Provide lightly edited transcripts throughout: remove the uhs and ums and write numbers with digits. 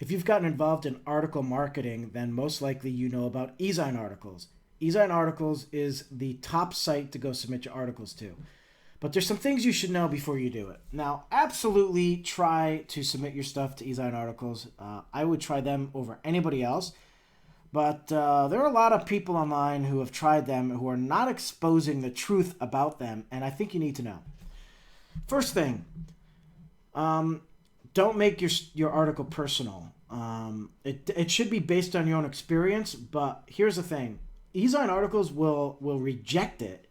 If you've gotten involved in article marketing, then most likely you know about Ezine articles. Ezine articles is the top site to go submit your articles to. But there's some things you should know before you do it. Now, absolutely try to submit your stuff to Ezine articles. I would try them over anybody else. But there are a lot of people online who have tried them who are not exposing the truth about them, and I think you need to know. First thing, don't make your article personal. It should be based on your own experience, but here's the thing. Ezine articles will reject it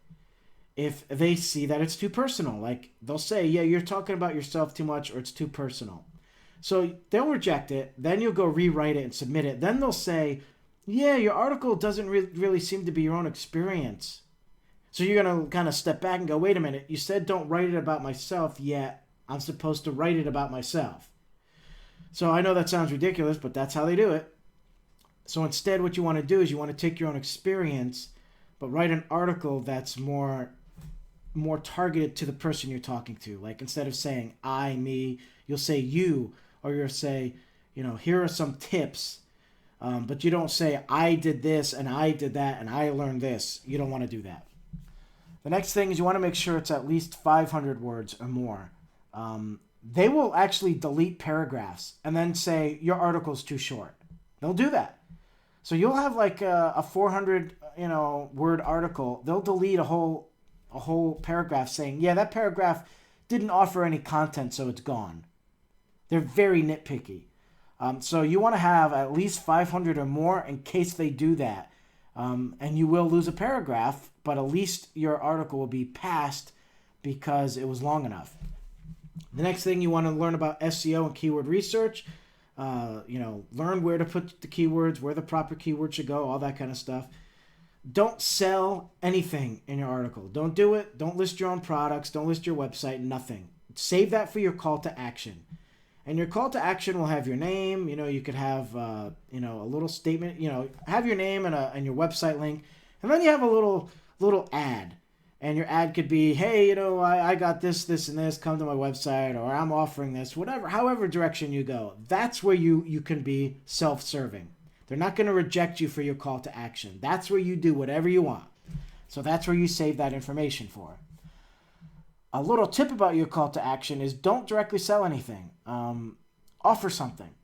if they see that it's too personal. Like, they'll say, yeah, you're talking about yourself too much, or it's too personal. So they'll reject it, then you'll go rewrite it and submit it. Then they'll say, yeah, your article doesn't really seem to be your own experience. So you're going to kind of step back and go, wait a minute, you said don't write it about myself, yet I'm supposed to write it about myself. So I know that sounds ridiculous, but that's how they do it. So instead, what you want to do is you want to take your own experience, but write an article that's more targeted to the person you're talking to. Like, instead of saying I, me, you'll say you, or you'll say, here are some tips. But you don't say, I did this, and I did that, and I learned this. You don't want to do that. The next thing is you want to make sure it's at least 500 words or more. They will actually delete paragraphs and then say, your article's too short. They'll do that. So you'll have like a 400 word article. They'll delete a whole paragraph saying, yeah, that paragraph didn't offer any content, so it's gone. They're very nitpicky. So you want to have at least 500 or more in case they do that. And you will lose a paragraph, but at least your article will be passed because it was long enough. The next thing you want to learn about SEO and keyword research. Learn where to put the keywords, where the proper keywords should go, all that kind of stuff. Don't sell anything in your article. Don't do it. Don't list your own products. Don't list your website, nothing. Save that for your call to action. And your call to action will have your name. You could have, a little statement. Have your name and your website link, and then you have a little ad. And your ad could be, hey, I got this, and this. Come to my website, or I'm offering this. Whatever, however direction you go. That's where you can be self-serving. They're not going to reject you for your call to action. That's where you do whatever you want. So that's where you save that information for. A little tip about your call to action is don't directly sell anything. Offer something.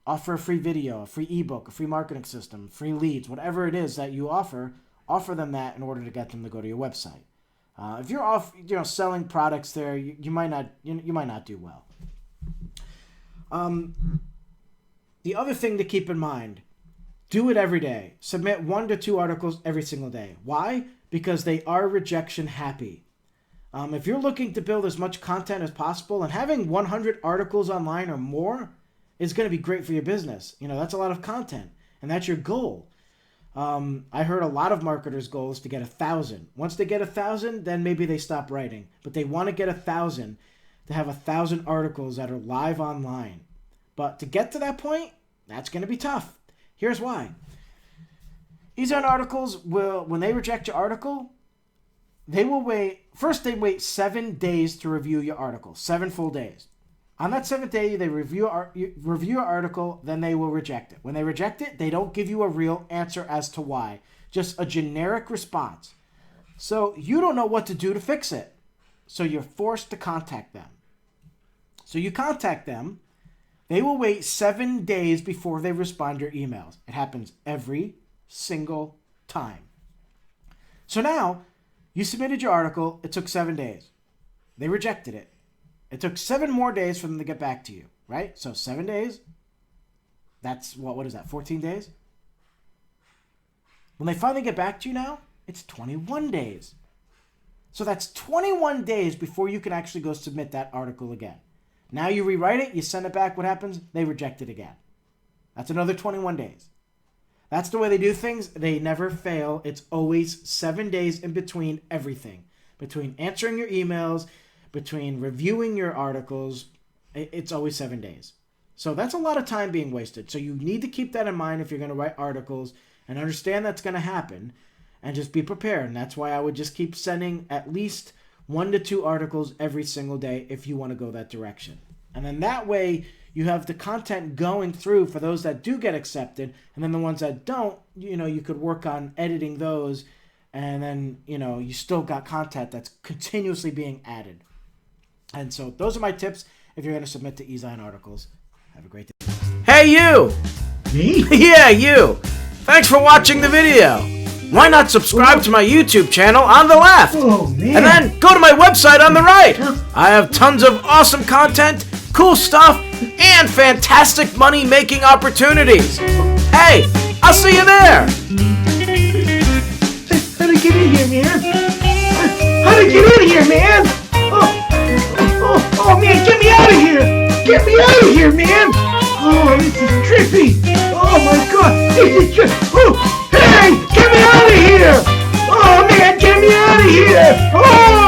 Offer a free video, a free ebook, a free marketing system, free leads, whatever it is that you offer them that in order to get them to go to your website. If you're selling products there, you might not do well. The other thing to keep in mind, do it every day. Submit 1 to 2 articles every single day. Why? Because they are rejection happy. If you're looking to build as much content as possible, and having 100 articles online or more is going to be great for your business. That's a lot of content, and that's your goal. I heard a lot of marketers' goal is to get 1,000. Once they get 1,000, then maybe they stop writing. But they want to get 1,000 to have 1,000 articles that are live online. But to get to that point, that's going to be tough. Here's why. Ezine articles when they reject your article, they wait 7 days to review your article. 7 full days. On that 7th day, they review your article, then they will reject it. When they reject it, they don't give you a real answer as to why. Just a generic response. So you don't know what to do to fix it. So you're forced to contact them. So you contact them. They will wait 7 days before they respond to your emails. It happens every single time. So now, you submitted your article. It took 7 days. They rejected it. It took 7 more days for them to get back to you, right? So 7 days, that's, what is that, 14 days? When they finally get back to you now, it's 21 days. So that's 21 days before you can actually go submit that article again. Now you rewrite it, you send it back, what happens? They reject it again. That's another 21 days. That's the way they do things. They never fail. It's always 7 days in between everything. Between answering your emails, between reviewing your articles, it's always 7 days. So that's a lot of time being wasted. So you need to keep that in mind if you're going to write articles and understand that's going to happen and just be prepared. And that's why I would just keep sending at least 1 to 2 articles every single day if you want to go that direction. And then that way you have the content going through for those that do get accepted, and then the ones that don't, you could work on editing those, and then, you still got content that's continuously being added. And so those are my tips if you're going to submit to Ezine articles. Have a great day. Hey, you! Me? Yeah, you! Thanks for watching the video. Why not subscribe to my YouTube channel on the left? Oh, man. And then go to my website on the right. I have tons of awesome content, cool stuff, and fantastic money-making opportunities. Hey, I'll see you there. How to get in here, man? How to get in here, man? Oh, man, get me out of here! Get me out of here, man! Oh, this is trippy! Oh, my God! This is just... Oh, hey! Get me out of here! Oh, man, get me out of here! Oh!